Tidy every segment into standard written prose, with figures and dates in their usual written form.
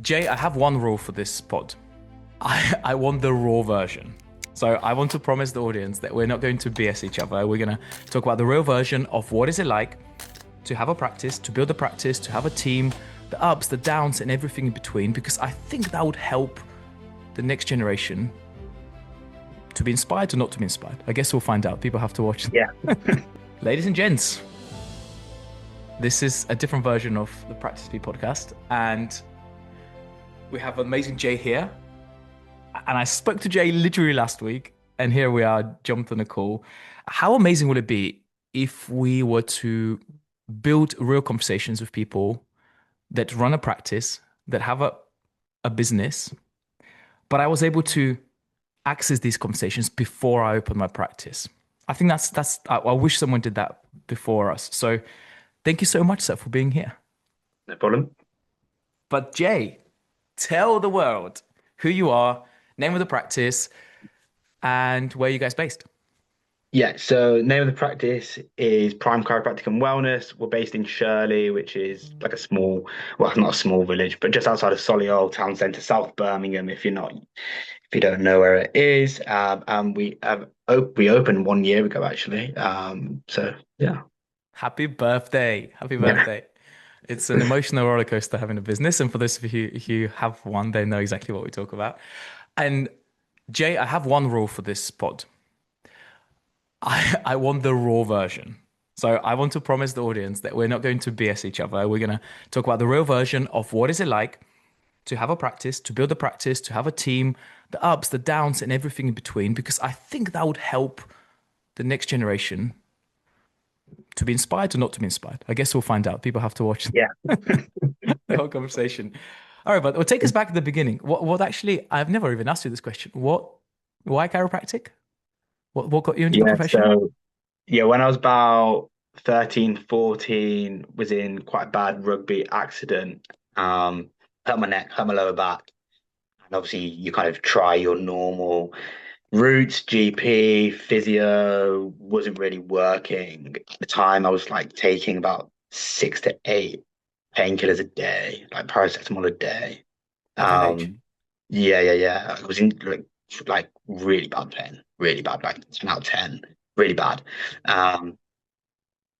Jay, I have one rule for this pod. I want the raw version. So I want to promise the audience that we're not going to BS each other. We're going to talk about the real version of what is it like to have a practice, to build a practice, to have a team, the ups, the downs, and everything in between, because I think that would help the next generation to be inspired or not to be inspired. I guess we'll find out. People have to watch. Yeah. Ladies and gents, this is a different version of the PracticePeak podcast, and we have amazing Jay here. And I spoke to Jay literally last week, and here we are, jumped on a call. How amazing would it be if we were to build real conversations with people that run a practice, that have a business, but I was able to access these conversations before I opened my practice. I think I wish someone did that before us. So thank you so much, sir, for being here. No problem. But Jay, tell the world who you are, name of the practice, and where you guys based. Yeah, so name of the practice is Prime Chiropractic and Wellness. We're based in Shirley, which is like a small, well, not a small village, but just outside of Solihull town centre, South Birmingham, if you don't know where it is. And we opened 1 year ago actually. So yeah. Happy birthday. Happy Yeah. birthday. It's an emotional roller coaster having a business. And for those of you who have one, they know exactly what we talk about. And Jay, I have one rule for this pod. I want the raw version. So I want to promise the audience that we're not going to BS each other. We're going to talk about the real version of what is it like to have a practice, to build a practice, to have a team, the ups, the downs, and everything in between, because I think that would help the next generation to be inspired or not to be inspired. I guess we'll find out. People have to watch Yeah. the whole conversation. All right, but we'll take us back to the beginning. What actually, I've never even asked you this question. Why chiropractic? What got you into the Yeah. profession? So yeah, when I was about 13, 14, was in quite a bad rugby accident. Hurt my neck, hurt my lower back. And obviously you kind of try your normal routes, GP, physio, wasn't really working. At the time I was like taking about 6 to 8 painkillers a day, like paracetamol a day. At that age? Um, yeah. I was in like really bad pain, really bad, like 10 out of 10, really bad. Um,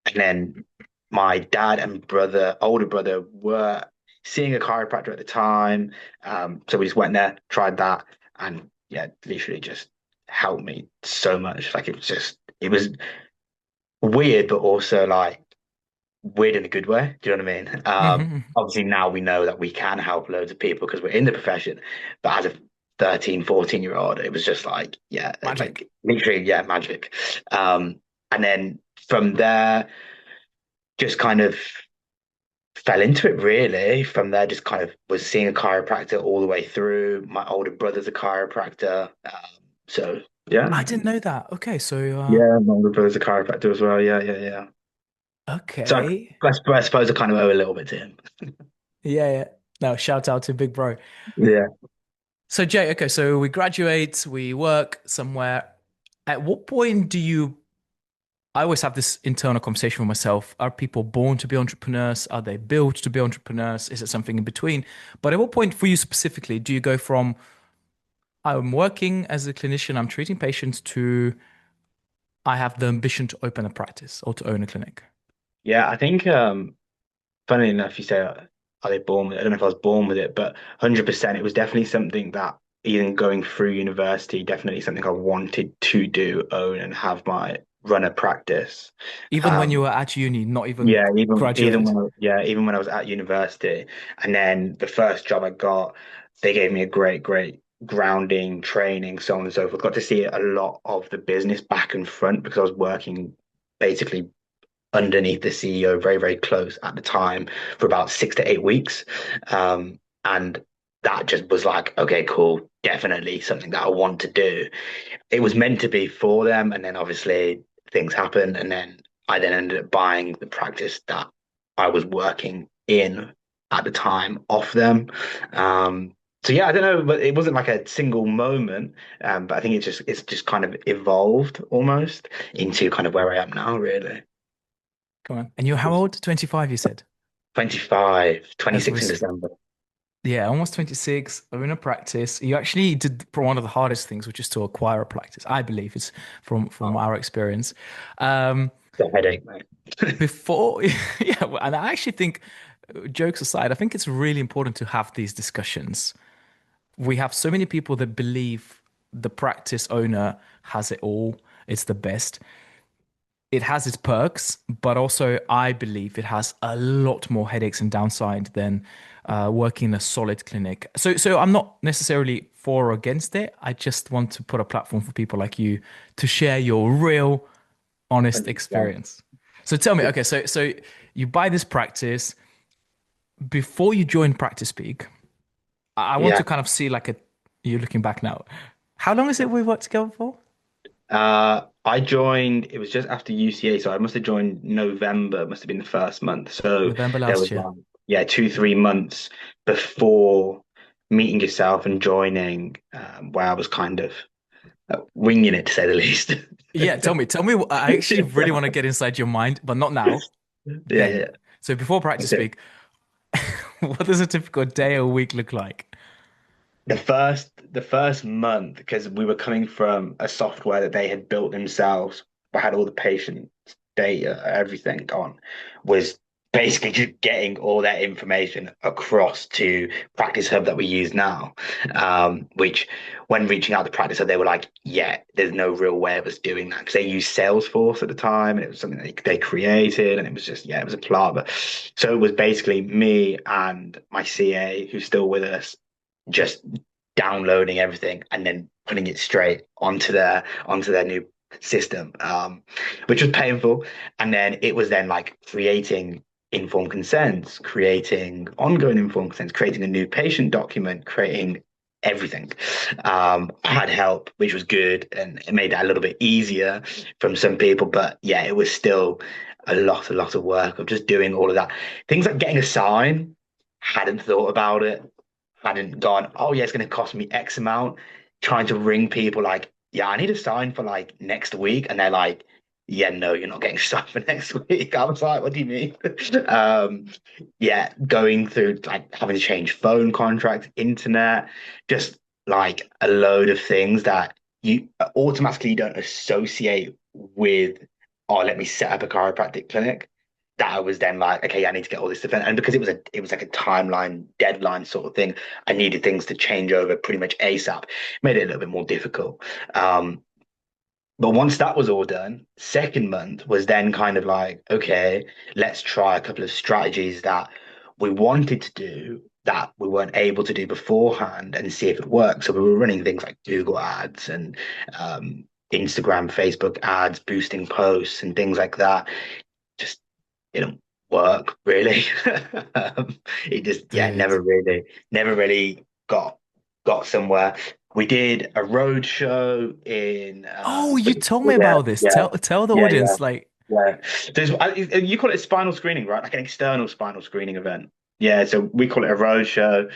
and then my dad and older brother, were seeing a chiropractor at the time. So we just went there, tried that, and yeah, literally just helped me so much. Like it was weird, but also like weird in a good way. Do you know what I mean? Hmm. Obviously now we know that we can help loads of people because we're in the profession, but as a 13, 14-year-old, it was just like, yeah, Magic. like literally, yeah, magic. And then from there, just kind of fell into it really. From there, just kind of was seeing a chiropractor all the way through. My older brother's a chiropractor. So yeah. I didn't know that. Okay, so Yeah, my older brother's a chiropractor as well. Yeah. So okay. I suppose I kind of owe a little bit to him. Yeah. No, shout out to Big Bro. Yeah. So Jay, okay, so we graduate, we work somewhere. At what point do you I always have this internal conversation with myself. Are people born to be entrepreneurs? Are they built to be entrepreneurs? Is it something in between? But at what point for you specifically do you go from I'm working as a clinician, I'm treating patients to I have the ambition to open a practice or to own a clinic? Yeah, I think funnily enough, you say, are they born with it? I don't know if I was born with it, but 100% it was definitely something that even going through university, definitely something I wanted to do, own and have my run a practice. Even when you Um, were at uni, not even yeah, even graduated. when even when I was at university, and then the first job I got, they gave me a great grounding training, so on and so forth. Got to see a lot of the business back and front because I was working basically underneath the CEO very close at the time for about 6 to 8 weeks. And that just was like, okay, cool, definitely something that I want to do. It was meant to be for them. And then obviously things happened. And then I then ended up buying the practice that I was working in at the time off them. So yeah, I don't know, but it wasn't like a single moment. But I think it's just kind of evolved almost into kind of where I am now, really. Come on. And you're how old? 25, you said. 25, As 26 we in December. Yeah, almost 26. I'm in a practice. You actually did one of the hardest things, which is to acquire a practice. I believe it's from Oh, our experience. Um, it's a headache, mate. before, yeah, and I actually think, jokes aside, I think it's really important to have these discussions. We have so many people that believe the practice owner has it all. It's the best. It has its perks, but also I believe it has a lot more headaches and downside than working in a solid clinic. So I'm not necessarily for or against it. I just want to put a platform for people like you to share your real, honest 100%. experience. So tell me, okay, so you buy this practice before you join PracticePeak. I want Yeah. to kind of see like a you're looking back now. How long is it we worked together for? I joined, it was just after UCA, so I must have joined November, must have been the first month. So November there last was year. yeah, 2, 3 months before meeting yourself and joining, where I was kind of winging it to say the least. Yeah, tell me. I actually really want to get inside your mind, but not now. Yeah, Then. yeah. So before practice Okay. speak, what does a typical day or week look like? The first month, because we were coming from a software that they had built themselves, but had all the patient data, everything on, was basically just getting all that information across to Practice Hub that we use now. Which when reaching out to Practice Hub, they were like, yeah, there's no real way of us doing that because they used Salesforce at the time and it was something they created and it was just, yeah, it was a palaver. So it was basically me and my CA who's still with us just downloading everything and then putting it straight onto their new system, which was painful. And then it was then like creating informed consents, creating ongoing informed consents, creating a new patient document, creating everything. I had help, which was good, and it made that a little bit easier from some people. But yeah, it was still a lot of work of just doing all of that. Things like getting a sign, hadn't thought about it, hadn't gone, oh yeah, it's going to cost me X amount. Trying to ring people like, yeah, I need a sign for like next week, and they're like, yeah, no, you're not getting a sign for next week. I was like, what do you mean? um, yeah, going through like having to change phone contracts, internet, just like a load of things that you automatically don't associate with, oh, let me set up a chiropractic clinic. That I was then like, okay, I need to get all this stuff in. And because it was like a timeline, deadline sort of thing, I needed things to change over pretty much ASAP. Made it a little bit more difficult. But once that was all done, second month was then kind of like, okay, let's try a couple of strategies that we wanted to do that we weren't able to do beforehand and see if it works. So we were running things like Google ads and Instagram, Facebook ads, boosting posts and things like that. Just didn't work really. It just, yeah, Dude. never really got somewhere. We did a road show in Oh, you told me yeah, about this. yeah, Tell the yeah, yeah, audience, like, yeah. You call it a spinal screening, right? Like an external spinal screening event. Yeah, so we call it a road show.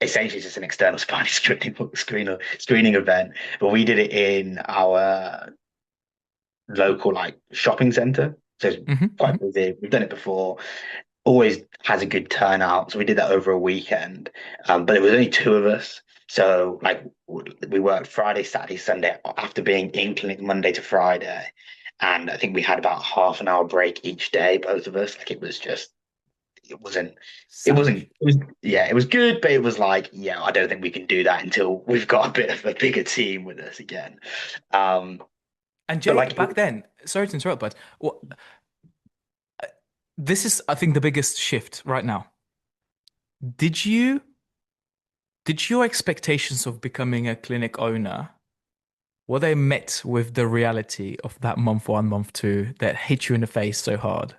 Essentially, it's just an external spinal screening event, but we did it in our local like shopping center. So it's mhm, quite mhm. busy. We've done it before. Always has a good turnout. So we did that over a weekend. But it was only two of us. So like we worked Friday, Saturday, Sunday after being in clinic Monday to Friday. And I think we had about half an hour break each day, both of us. Like it was just it wasn't Savage. it was yeah, it was good, but it was like, yeah, I don't think we can do that until we've got a bit of a bigger team with us again. Um, And but Jay, like back then, sorry to interrupt, but this is, I think, the biggest shift right now. Did you, did your expectations of becoming a clinic owner, were they met with the reality of that month one, month two that hit you in the face so hard?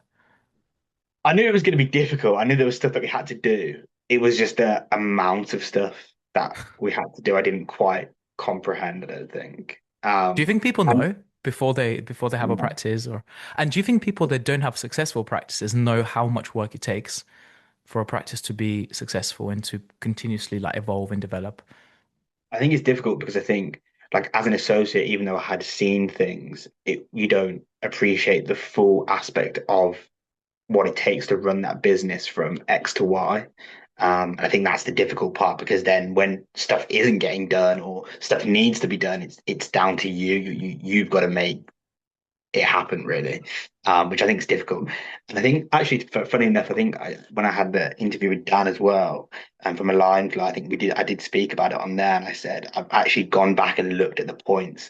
I knew it was going to be difficult. I knew there was stuff that we had to do. It was just the amount of stuff that we had to do. I didn't quite comprehend, I don't think. Do you think people And know before they have a practice, or and do you think people that don't have successful practices know how much work it takes for a practice to be successful and to continuously like evolve and develop? I think it's difficult because I think, like, as an associate, even though I had seen things, you don't appreciate the full aspect of what it takes to run that business from X to Y. I think that's the difficult part because then when stuff isn't getting done or stuff needs to be done, it's down to you. You've got to make it happen really, which I think is difficult. And I think actually, funny enough, when I had the interview with Dan as well, and from Aligned, I think I did speak about it on there, and I said I've actually gone back and looked at the points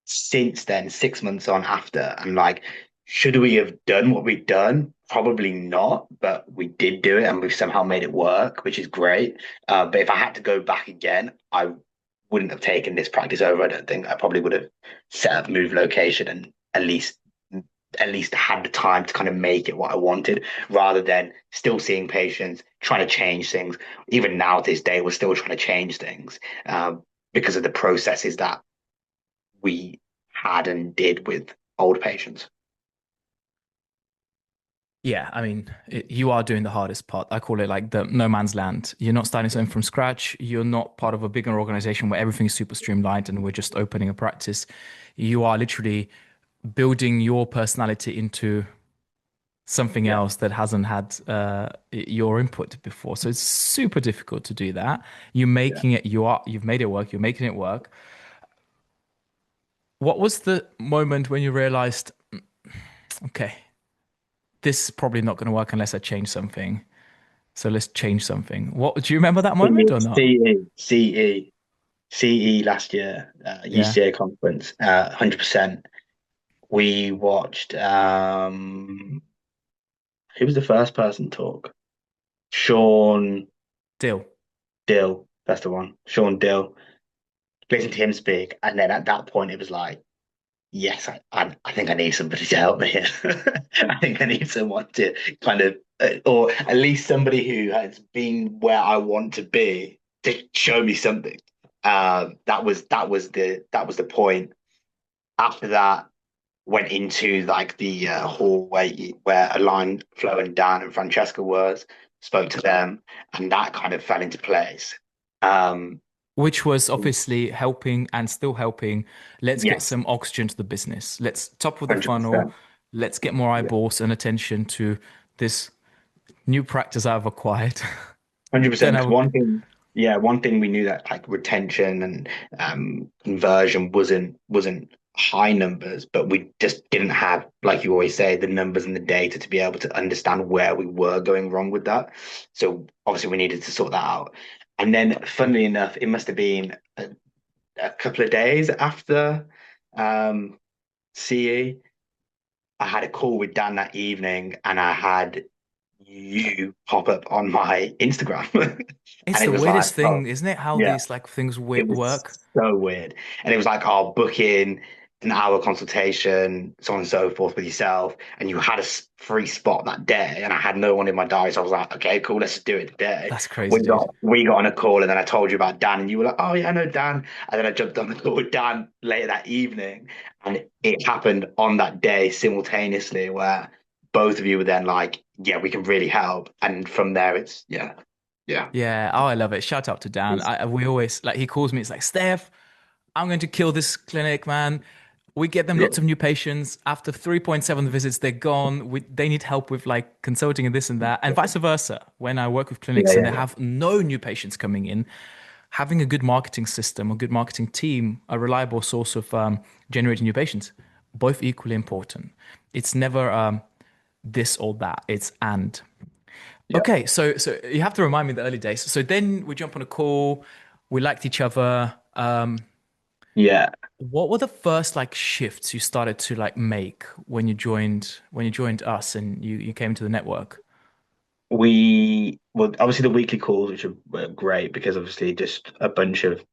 since then, 6 months on after, and like, should we have done what we've done? Probably not, but we did do it, and we've somehow made it work, which is great. But if I had to go back again, I wouldn't have taken this practice over. I don't think I probably would have set up, move location, and at least had the time to kind of make it what I wanted, rather than still seeing patients, trying to change things. Even now, this day, we're still trying to change things because of the processes that we had and did with old patients. Yeah, I mean, you are doing the hardest part. I call it like the no man's land. You're not starting something from scratch. You're not part of a bigger organization where everything's super streamlined and we're just opening a practice. You are literally building your personality into something Yeah, else that hasn't had your input before. So it's super difficult to do that. You're yeah. making it, you've made it work, you're making it work. What was the moment when you realized, okay, this is probably not going to work unless I change something? So let's change something. What do you remember that moment or not? CE last year, Yeah, UCA conference, 100%. We watched, who was the first person to talk? Sean deal. Dill, that's the one. Sean Dill. Listened to him speak, and then at that point, it was like, yes, I think I need somebody to help me here. I think I need someone to kind of, or at least somebody who has been where I want to be to show me something. That was the point. After that, went into like the hallway where Align, Flo, and Dan and Francesca was. Spoke to them, and that kind of fell into place. Um, Which was obviously helping and still helping. Let's get yes, some oxygen to the business. Let's top of the funnel. 100%. Let's get more eyeballs and attention to this new practice I've acquired. 100%. Then I Because would, one thing we knew that like retention and conversion wasn't high numbers, but we just didn't have, like you always say, the numbers and the data to be able to understand where we were going wrong with that. So obviously we needed to sort that out. And then, funnily enough, it must have been a couple of days after um, CE. I had a call with Dan that evening, and I had you pop up on my Instagram. it's And it the was like, weirdest thing, oh, isn't it? How yeah, these like things it was work. so weird. And it was like, I'll book in an hour consultation, so on and so forth with yourself. And you had a free spot that day, and I had no one in my diary. So I was like, okay, cool, let's just do it today. That's crazy, We dude. got we got on a call, and then I told you about Dan, and you were like, oh yeah, I know Dan. And then I jumped on a call with Dan later that evening, and it happened on that day simultaneously, where both of you were then like, yeah, we can really help. And from there, it's yeah, Yeah, oh, I love it. Shout out to Dan. it's We always like he calls me. It's like Steph, I'm going to kill this clinic, man. We get them yeah, lots of new patients. After 3.7 visits, they're gone. They need help with like consulting and this and that, and vice versa. When I work with yeah, clinics and they yeah, have no new patients coming in, having a good marketing system, a good marketing team, a reliable source of generating new patients, both equally important. It's never this or that. It's and. yeah, Okay, so you have to remind me the early days. So then we jump on a call. We liked each other. yeah. What were the first like shifts you started to like make when you joined us and you came to the network? Well, obviously the weekly calls, which were great because obviously just a bunch of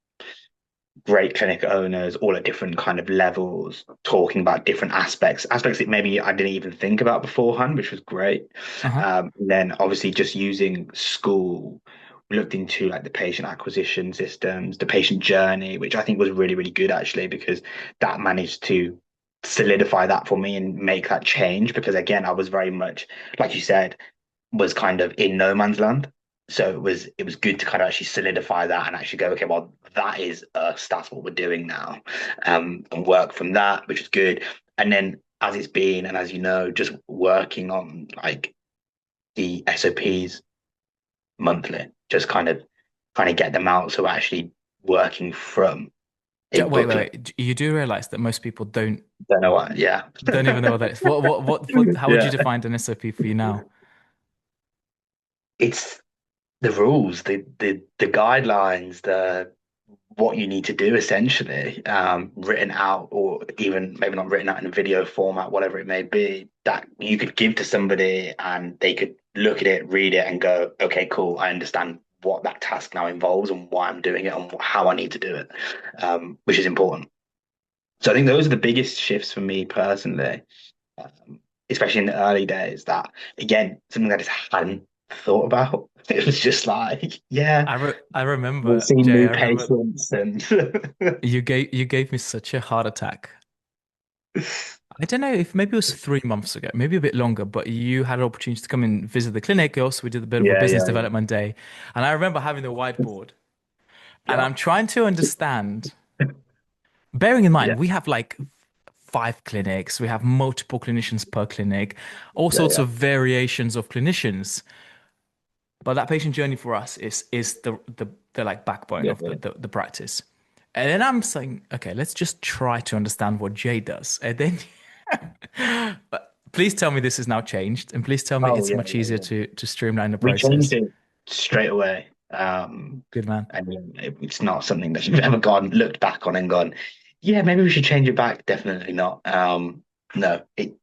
great clinic owners, all at different kind of levels, talking about different aspects that maybe I didn't even think about beforehand, which was great. Uh-huh. And then obviously just using school, we looked into like the patient acquisition systems, the patient journey, which I think was really, really good actually, because that managed to solidify that for me and make that change. Because again, I was very much, like you said, was kind of in no man's land. So it was good to kind of actually solidify that and actually go, okay, well, that is us. That's what we're doing now, and work from that, which is good. And then as it's been, and as you know, just working on like the SOPs monthly, just kind of trying to get them out. So actually working from a Wait, wait, booklet. wait. You do realize that most people Don't know what. Yeah. don't even know what that is. What, how would you Yeah. define an SOP for you now? It's the rules, the guidelines, the what you need to do essentially, written out, or even maybe not written out in a video format, whatever it may be, that you could give to somebody and they could look at it, read it, and go, okay, cool, I understand what that task now involves and why I'm doing it and how I need to do it, which is important. So I think those are the biggest shifts for me personally, especially in the early days. That again, something that I just hadn't thought about. It was just like, yeah, I we'll remember, see Jay, new I remember patients and you gave me such a heart attack. I don't know if maybe it was 3 months ago, maybe a bit longer, but you had an opportunity to come and visit the clinic. Also, we did a bit of a yeah, business yeah, development day. And I remember having the whiteboard and yeah, I'm trying to understand, bearing in yeah, mind, we have like 5 clinics, we have multiple clinicians per clinic, all yeah, sorts yeah, of variations of clinicians. But that patient journey for us is the like backbone yeah, of yeah, the practice. And then I'm saying, okay, let's just try to understand what Jay does. And then but please tell me this has now changed, and please tell me oh it's yeah, much yeah, easier yeah. to streamline the We changed process. it straight away. Good man. I mean, it's not something that you've ever gone looked back on and gone, yeah, maybe we should change it back. Definitely not. No, it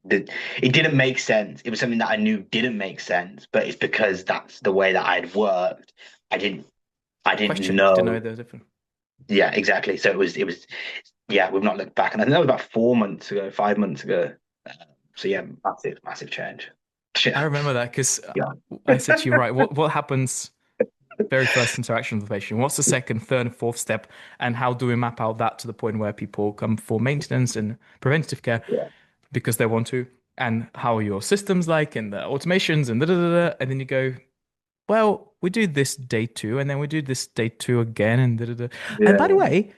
didn't make sense. It was something that I knew didn't make sense, but it's because that's the way that I'd worked. I didn't I didn't Question. Didn't know know. they were different. Yeah, exactly. So it was yeah, we've not looked back. And I think that was about 4 months ago, 5 months ago. So yeah, massive, massive change. I Yeah. remember that because Yeah. I said to you, right, what happens very first interaction with the patient? What's the second, third, and fourth step? And how do we map out that to the point where people come for maintenance and preventative care Yeah. because they want to? And how are your systems like and the automations and da da da da? And then you go, well, we do this day two, and then we do this day two again, and da da da. And by the Yeah. way,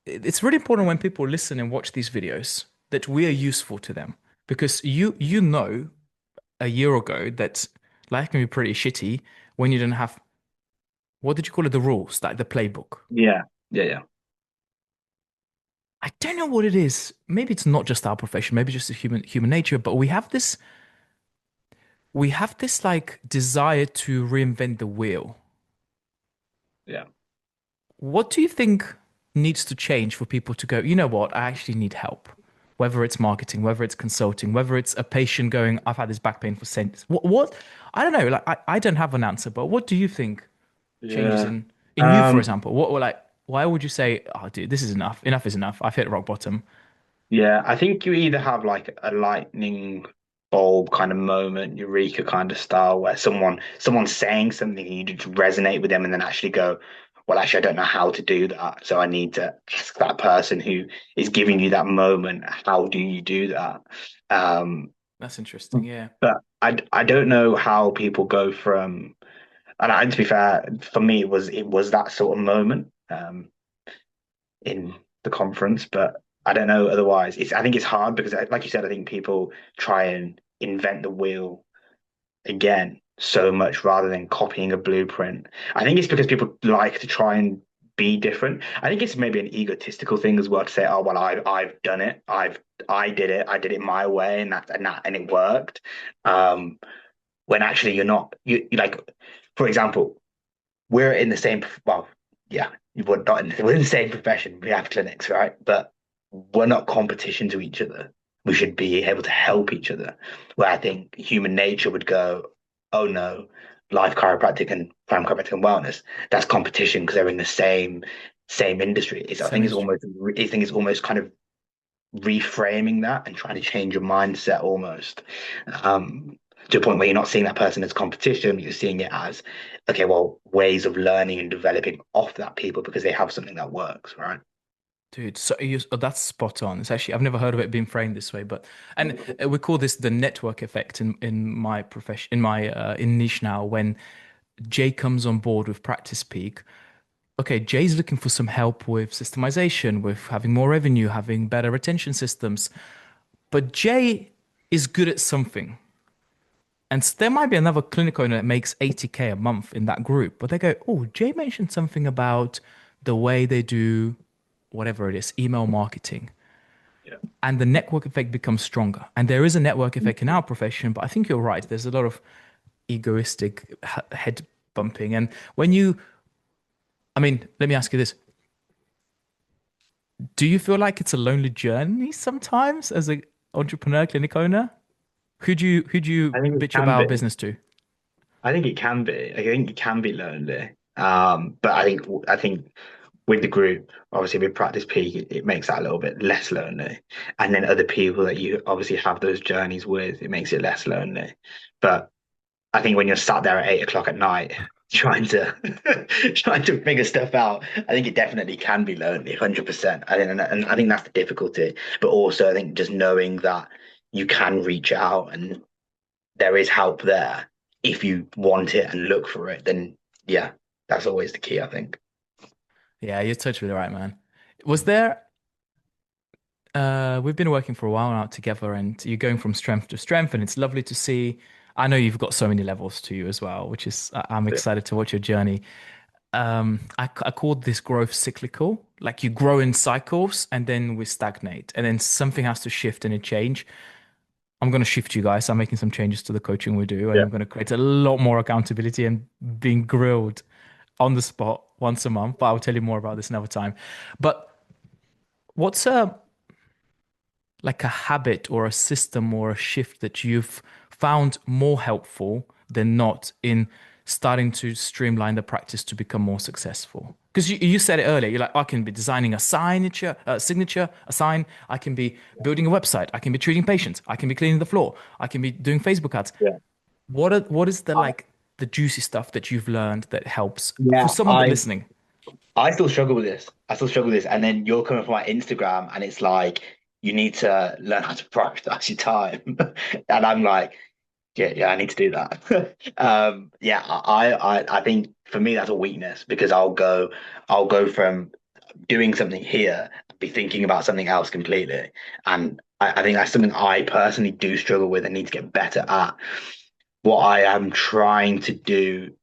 it's really important when people listen and watch these videos that we are useful to them because you know a year ago that life can be pretty shitty when you don't have what did you call it, the rules, like the playbook. Yeah. Yeah. Yeah. I don't know what it is. Maybe it's not just our profession, maybe just a human nature, but we have this like desire to reinvent the wheel. Yeah. What do you think needs to change for people to go, you know what, I actually need help? Whether it's marketing, whether it's consulting, whether it's a patient going, I've had this back pain for centuries. What? I don't know. Like I don't have an answer, but what do you think changes Yeah. in you, for Um, example? What like why would you say, oh dude, this is enough. Enough is enough. I've hit rock bottom. yeah, I think you either have like a lightning bulb kind of moment, eureka kind of style, where someone's saying something and you just resonate with them and then actually go, well, actually, I don't know how to do that. So I need to ask that person who is giving you that moment, how do you do that? Um, That's interesting. Yeah. but I don't know how people go from, and to be fair, for me, it was that sort of moment. In the conference, but I don't know otherwise. I think it's hard because, like you said, I think people try and invent the wheel again so much rather than copying a blueprint. I think it's because people like to try and be different. I think it's maybe an egotistical thing as well to say, "Oh well, I've done it. I did it my way, and it worked." Um, when actually you're not. You like, for example, we're in the same, well, yeah, we're in the same profession. We have clinics, right? But we're not competition to each other. We should be able to help each other. Where I think human nature would go, oh no, life chiropractic and prime chiropractic and wellness, that's competition because they're in the same industry. I Same think it's industry. almost kind of reframing that and trying to change your mindset almost, to a point where you're not seeing that person as competition, you're seeing it as, okay, well, ways of learning and developing off that people because they have something that works, right? Dude, so that's spot on. It's actually I've never heard of it being framed this way, but and we call this the network effect in my profession in my in niche now. When Jay comes on board with Practice Peak, okay, Jay's looking for some help with systemization, with having more revenue, having better retention systems, but Jay is good at something. And there might be another clinic owner that makes 80K a month in that group, but they go, oh, Jay mentioned something about the way they do whatever it is, email marketing. Yeah. And the network effect becomes stronger. And there is a network effect in our profession, but I think you're right. There's a lot of egoistic head bumping. And when you, I mean, let me ask you this. Do you feel like it's a lonely journey sometimes as a entrepreneur, clinic owner? Who do you I think it bitch can about be. business to? I think it can be. I think it can be lonely. But I think with the group, obviously with Practice Peak, it makes that a little bit less lonely. And then other people that you obviously have those journeys with, it makes it less lonely. But I think when you're sat there at 8 o'clock at night trying to trying to figure stuff out, I think it definitely can be lonely, 100%. I think, and I think that's the difficulty. But also, I think just knowing that you can reach out and there is help there if you want it and look for it, then yeah, that's always the key, I think. Yeah, you're totally right, man. Was there we've been working for a while now together and you're going from strength to strength and it's lovely to see. I know you've got so many levels to you as well, which is I'm Yeah. excited to watch your journey. I called this growth cyclical. Like you grow in cycles and then we stagnate and then something has to shift and a change. I'm going to shift you guys. I'm making some changes to the coaching we do, and Yeah. I'm going to create a lot more accountability and being grilled on the spot once a month. But I'll tell you more about this another time. But what's a like a habit or a system or a shift that you've found more helpful than not in starting to streamline the practice to become more successful? Because you said it earlier, you're like, I can be designing a signature, a sign. I can be building a website. I can be treating patients. I can be cleaning the floor. I can be doing Facebook ads. Yeah. What is the I, like the juicy stuff that you've learned that helps for yeah, someone that I listening? I still struggle with this. I still struggle with this. And then you're coming from my Instagram and it's like you need to learn how to prioritize your time. And I'm like, yeah, yeah, I need to do that. Yeah, I think for me that's a weakness because I'll go from doing something here and be thinking about something else completely. And I think that's something I personally do struggle with and need to get better at. What I am trying to do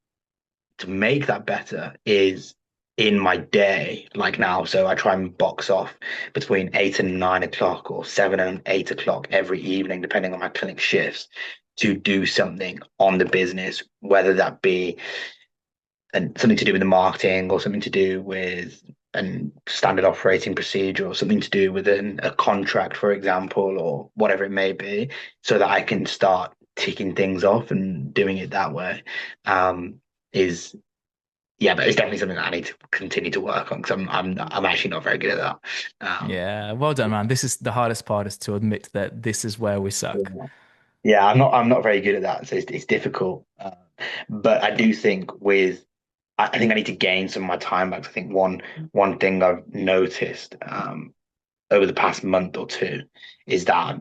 to make that better is in my day, like now. So I try and box off between 8 and 9 o'clock or 7 and 8 o'clock every evening, depending on my clinic shifts, to do something on the business, whether that be and something to do with the marketing or something to do with an standard operating procedure or something to do with a contract, for example, or whatever it may be, so that I can start ticking things off and doing it that way. Is yeah, but it's definitely something that I need to continue to work on because I'm actually not very good at that. Yeah, well done, man. This is the hardest part is to admit that this is where we suck. Yeah, yeah, I'm not very good at that, so it's difficult. But I do think with I think I need to gain some of my time back. I think one thing I've noticed over the past month or two is that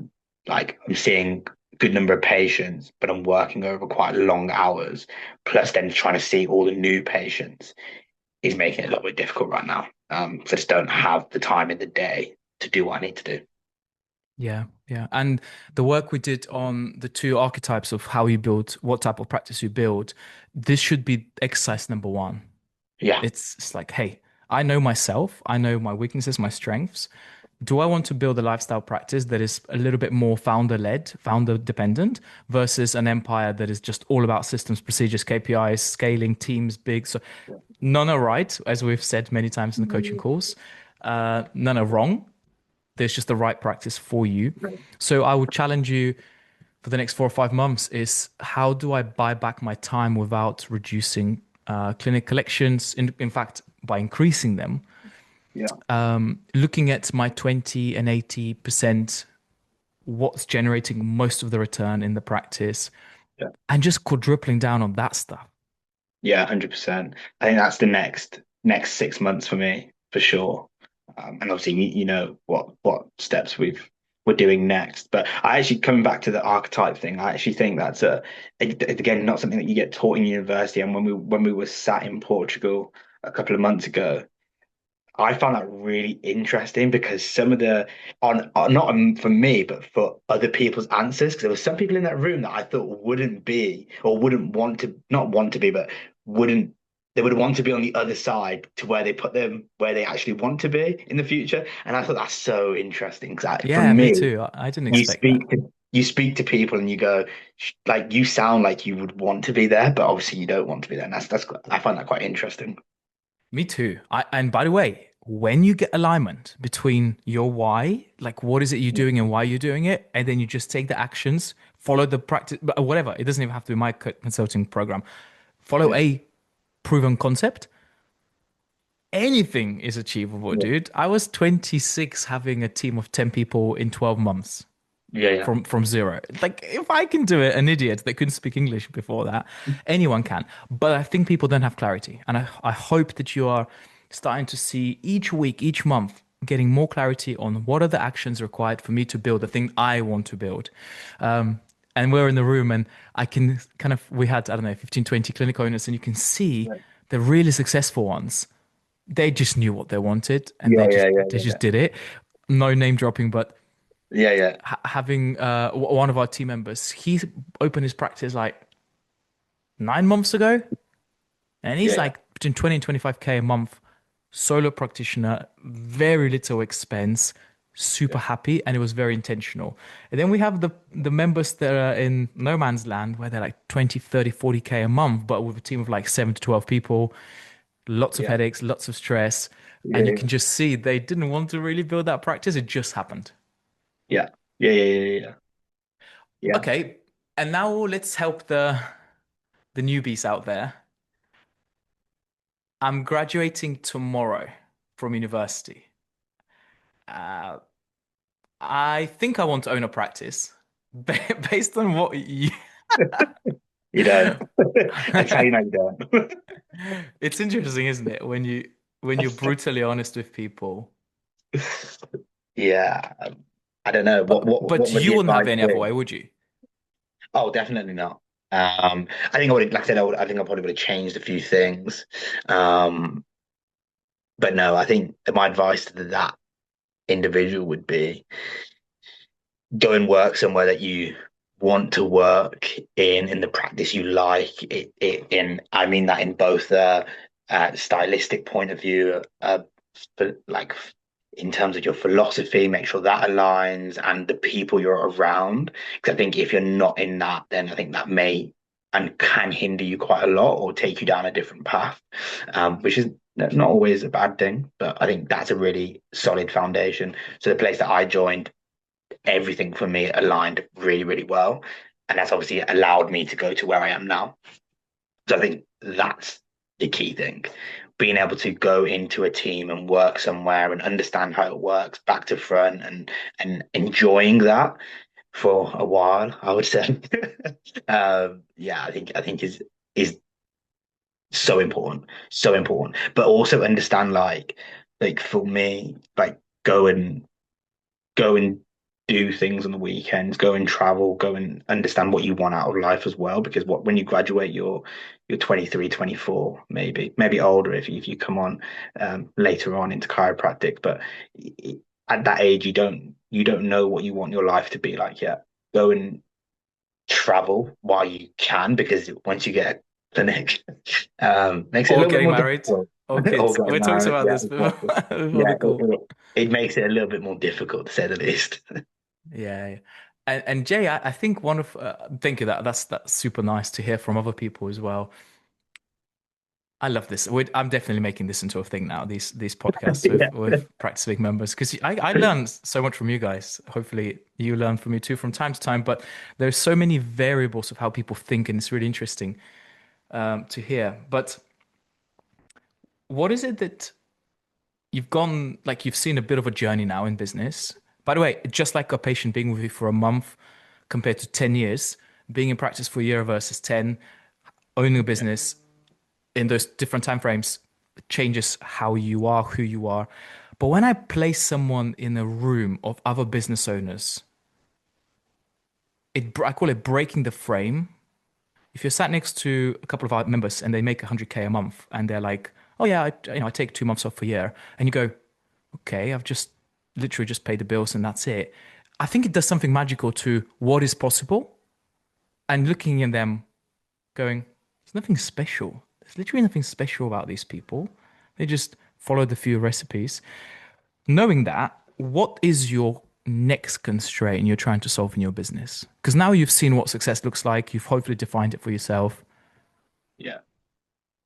I'm seeing a good number of patients, but I'm working over quite long hours. Plus, then trying to see all the new patients is making it a little bit difficult right now. So I just don't have the time in the day to do what I need to do. Yeah, yeah. And the work we did on the two archetypes of how you build, what type of practice you build, this should be exercise number one. Yeah, It's like, hey, I know myself, I know my weaknesses, my strengths. Do I want to build a lifestyle practice that is a little bit more founder-led, founder-dependent, versus an empire that is just all about systems, procedures, KPIs, scaling, teams, big? So none are right, as we've said many times in the coaching course. None are wrong. There's just the right practice for you. So I would challenge you for the next 4 or 5 months is how do I buy back my time without reducing clinic collections? In fact, by increasing them, yeah, looking at my 20 and 80%, what's generating most of the return in the practice, yeah. and just quadrupling down on that stuff. Yeah, 100%. I think that's the next 6 months for me for sure. And obviously, you know what steps we're doing next. But I actually coming back to the archetype thing, I actually think that's again not something that you get taught in university. And when we were sat in Portugal a couple of months ago, I found that really interesting because some of the not for me, but for other people's answers, because there were some people in that room that I thought wouldn't be or wouldn't want to, not want to be, but wouldn't they would want to be on the other side to where they put them where they actually want to be in the future. And I thought that's so interesting because for Yeah, me me, too. I didn't you expect that. speak to you speak to people and you go like you sound like you would want to be there, but obviously you don't want to be there. And that's I find that quite interesting. Me too. And by the way, when you get alignment between your why, like what is it you're doing and why you're doing it, and then you just take the actions, follow the practice, whatever. It doesn't even have to be my consulting program. Follow Yeah, a proven concept. Anything is achievable, yeah, dude. I was 26 having a team of 10 people in 12 months yeah, yeah, from zero. Like if I can do it, an idiot that couldn't speak English before that, anyone can. But I think people don't have clarity. And I hope that you are starting to see each week, each month, getting more clarity on what are the actions required for me to build the thing I want to build. And we're in the room and I can kind of, we had, I don't know, 15, 20 clinic owners and you can see yeah, the really successful ones. They just knew what they wanted and yeah, they yeah, just, yeah, they yeah, just did it. No name dropping, but yeah, yeah, having one of our team members, he opened his practice like 9 months ago, and he's yeah, like between 20 and 25K a month, solo practitioner, very little expense, super yeah, happy, and it was very intentional. And then we have the members that are in no man's land where they're like 20, 30, 40K a month, but with a team of like 7 to 12 people, lots of yeah, headaches, lots of stress, and you yeah, can just see they didn't want to really build that practice. It just happened. yeah, yeah, yeah, yeah, yeah, yeah. Okay, and now let's help the newbies out there. I'm graduating tomorrow from university. Uh, I think I want to own a practice based on what you. You don't. That's how you know you don't. It's interesting, isn't it? When you're brutally honest with people. Yeah, I don't know. What would You the wouldn't have advice it any other be? way, would you? Oh, definitely not. I think I would, like I said, I think I probably would have changed a few things. Um, but no, I think my advice to that individual would be go and work somewhere that you want to work in the practice you like in I mean that in both stylistic point of view, but like in terms of your philosophy, make sure that aligns and the people you're around. Because I think if you're not in that, then I think that may and can hinder you quite a lot or take you down a different path, which is not always a bad thing. But I think that's a really solid foundation. So the place that I joined, everything for me aligned really, really well. And that's obviously allowed me to go to where I am now. So I think that's the key thing. Being able to go into a team and work somewhere and understand how it works back to front and enjoying that for a while, I would say. Yeah, I think is so important, so important. But also understand like for me, like go and do things on the weekends, go and travel, go and understand what you want out of life as well. Because when you graduate, you're 23, 24, maybe older if you come on later on into chiropractic. But at that age, you don't know what you want your life to be like yet. Go and travel while you can, because once you get a clinic, makes it a Or little bit getting more married, difficult. or Or kids. getting We talked married, about yeah, this before, exactly. before Yeah, the call. it makes it a little bit more difficult to say the least. Yeah. Yeah. And Jay, I think one of thank you that's super nice to hear from other people as well. I love this. I'm definitely making this into a thing now. These podcasts Yeah. with PracticePeak members because I learn so much from you guys. Hopefully, you learn from me too from time to time. But there's so many variables of how people think, and it's really interesting to hear. But what is it that you've gone like you've seen a bit of a journey now in business? By the way, just like a patient being with you for a month compared to 10 years, being in practice for a year versus 10, owning a Yeah. business in those different time frames changes how you are, who you are. But when I place someone in a room of other business owners, I call it breaking the frame. If you're sat next to a couple of our members and they make 100K a month and they're like, oh yeah, I take 2 months off a year, and you go, okay, I've just literally just paid the bills and that's it. I think it does something magical to what is possible, and looking in them, going, there's nothing special. There's literally nothing special about these people. They just followed a few recipes. Knowing that, what is your next constraint you're trying to solve in your business? Because now you've seen what success looks like, you've hopefully defined it for yourself. Yeah.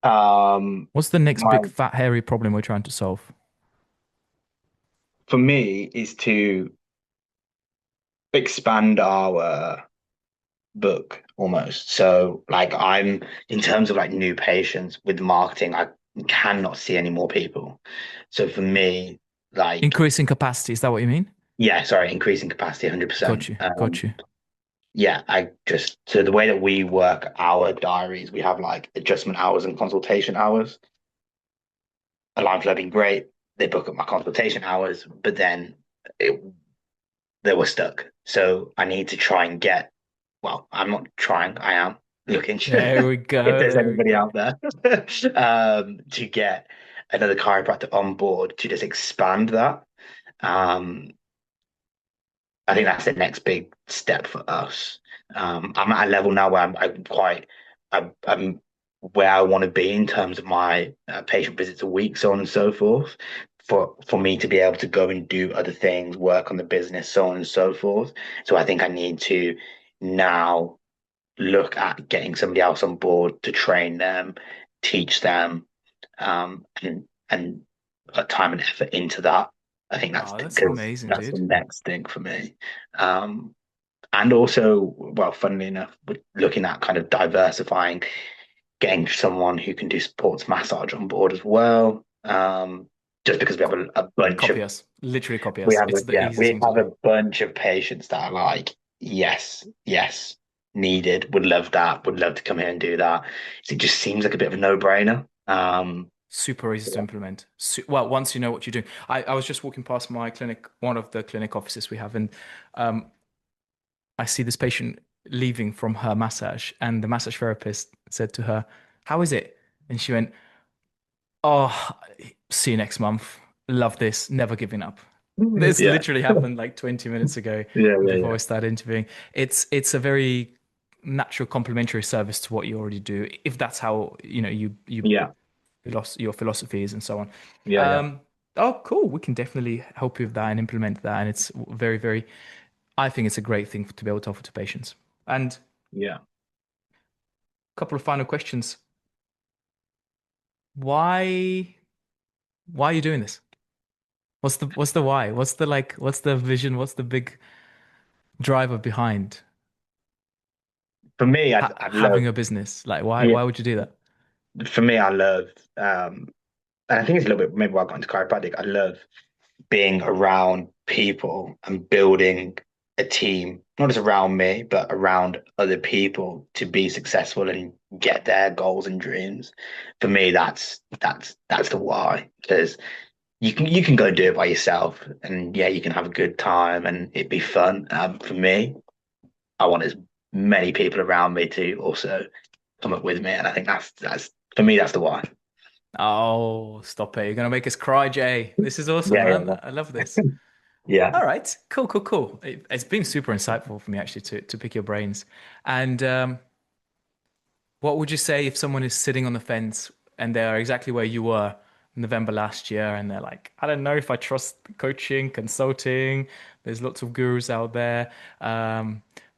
Um, What's the next my big fat hairy problem we're trying to solve? for me is to expand our book almost. So like I'm in terms of like new patients with marketing, I cannot see any more people. So for me, like Increasing capacity, is that what you mean? yeah, sorry, increasing capacity Got 100%. you, got you. Yeah, I just so the way that we work our diaries, we have like adjustment hours and consultation hours. Align flow been great. They book up my consultation hours, but then it, they were stuck. So I need to try and get, well, I'm not trying, I am looking There we if go, there's there we anybody go. out there to get another chiropractor on board to just expand that. Um, I think that's the next big step for us. I'm at a level now where I'm where I want to be in terms of my patient visits a week, so on and so forth. For me to be able to go and do other things, work on the business, so on and so forth. So I think I need to now look at getting somebody else on board to train them, teach them, and put time and effort into that. I think that's Oh, that's because amazing, that's the dude. next thing for me. Um, and also, well, funnily enough, we're looking at kind of diversifying, getting someone who can do sports massage on board as well. Just because we have Co- a bunch Copy of us. Literally copy us. It's the easiest we thing to have do. a bunch of patients that are like, yes, yes, needed, would love that, would love to come here and do that. So it just seems like a bit of a no-brainer. Super easy to implement. Well, once you know what you're doing. I was just walking past my clinic, one of the clinic offices we have, and um, I see this patient leaving from her massage, and the massage therapist said to her, "How is it?" And she went, "Oh, see you next month. Love this. Never giving up." This Yeah, literally happened like 20 minutes ago yeah, yeah, before yeah, I started interviewing. It's a very natural complementary service to what you already do, if that's how yeah, your philosophies and so on. yeah, yeah, Um, oh, cool. We can definitely help you with that and implement that. And it's very, very, I think it's a great thing to be able to offer to patients. And a yeah. couple of final questions. Why, why are you doing this? What's the why? What's the vision? What's the big driver behind For me, I'd love, having a business? Like, yeah, why would you do that? for me, I love, and I think it's a little bit maybe why I got into chiropractic. I love being around people and building a team, not just around me, but around other people to be successful and get their goals and dreams. For me, that's the why. Because you can go do it by yourself, and yeah, you can have a good time and it'd be fun. For me, I want as many people around me to also come up with me, and I think that's for me that's the why. Oh, stop it. You're gonna make us cry, Jay. This is awesome, Yeah, man. yeah, I love this. yeah, All right, cool, cool, cool. It's been super insightful for me actually to pick your brains. And what would you say if someone is sitting on the fence and they're exactly where you were in November last year, and they're like, I don't know if I trust coaching, consulting. There's lots of gurus out there,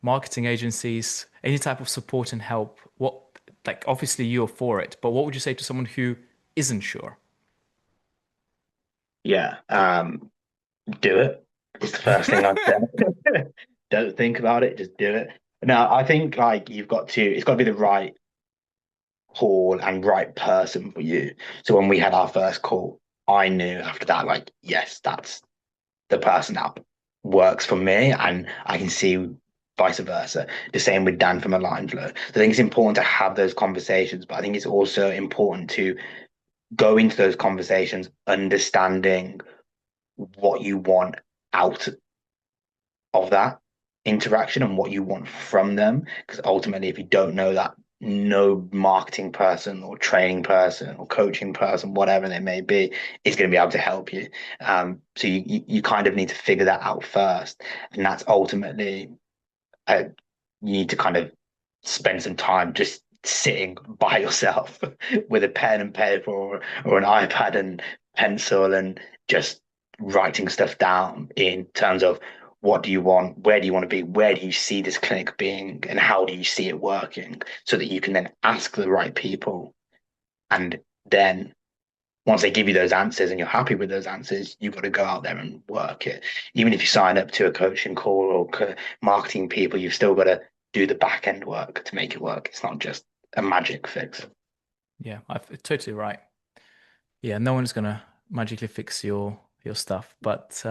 marketing agencies, any type of support and help. What, like, obviously you're for it, but what would you say to someone who isn't sure? yeah. Do it. It's the first thing I'd say. Don't think about it, just do it. No, I think like it's got to be the right call and right person for you. So when we had our first call, I knew after that, like, yes, that's the person that works for me, and I can see vice versa. The same with Dan from Align Flow. So I think it's important to have those conversations, but I think it's also important to go into those conversations understanding what you want out of that interaction and what you want from them. Because ultimately, if you don't know that no marketing person or training person or coaching person, whatever they may be, is going to be able to help you. So you kind of need to figure that out first, and that's ultimately you need to kind of spend some time just sitting by yourself with a pen and paper or an iPad and pencil and just writing stuff down in terms of what do you want, where do you want to be, where do you see this clinic being, and how do you see it working, so that you can then ask the right people. And then once they give you those answers and you're happy with those answers, you've got to go out there and work it. Even if you sign up to a coaching call or marketing people, you've still got to do the back end work to make it work. It's not just a magic fix. Yeah, totally right. Yeah, no one's gonna magically fix your stuff, but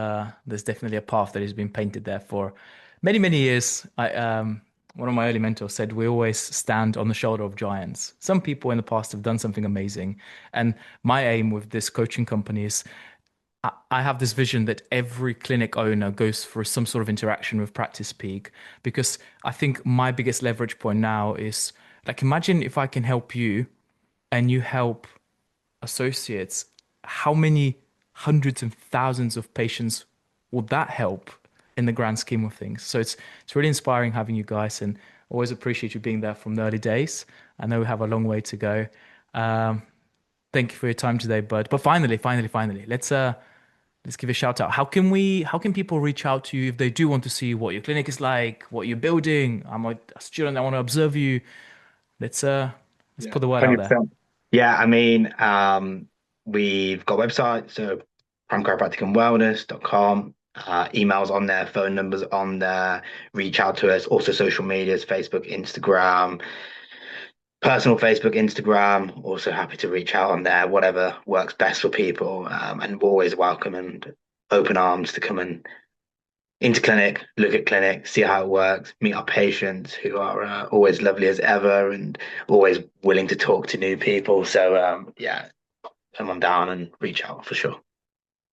there's definitely a path that has been painted there for many, many years. One of my early mentors said we always stand on the shoulder of giants. Some people in the past have done something amazing, and my aim with this coaching company is I have this vision that every clinic owner goes through some sort of interaction with PracticePeak, because I think my biggest leverage point now is like, imagine if I can help you and you help associates, how many hundreds and thousands of patients would that help in the grand scheme of things? So it's really inspiring having you guys, and always appreciate you being there from the early days. I know we have a long way to go. Um, Thank you for your time today, bud. But finally, let's give a shout out. How can people reach out to you if they do want to see what your clinic is like, what you're building? I'm a student, I want to observe you. Let's uh let's Yeah, put the word out there. 100%. Yeah, I mean, we've got a website, so primechiropracticandwellness.com. Emails on there, phone numbers on there. Reach out to us. Also, social medias, Facebook, Instagram, personal Facebook, Instagram. Also happy to reach out on there, whatever works best for people. And we're always welcome and open arms to come and into clinic, look at clinic, see how it works, meet our patients who are always lovely as ever and always willing to talk to new people. So yeah, come on down and reach out for sure.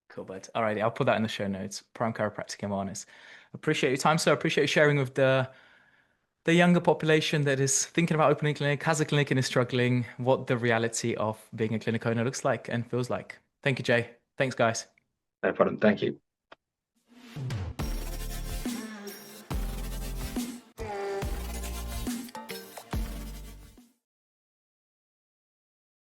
Cool, bud. Alrighty, I'll put that in the show notes. Prime Chiropractic and Wellness. Appreciate your time, sir. Appreciate you sharing with the younger population that is thinking about opening a clinic, has a clinic and is struggling, what the reality of being a clinic owner looks like and feels like. Thank you, Jay. Thanks, guys. No problem. Thank you.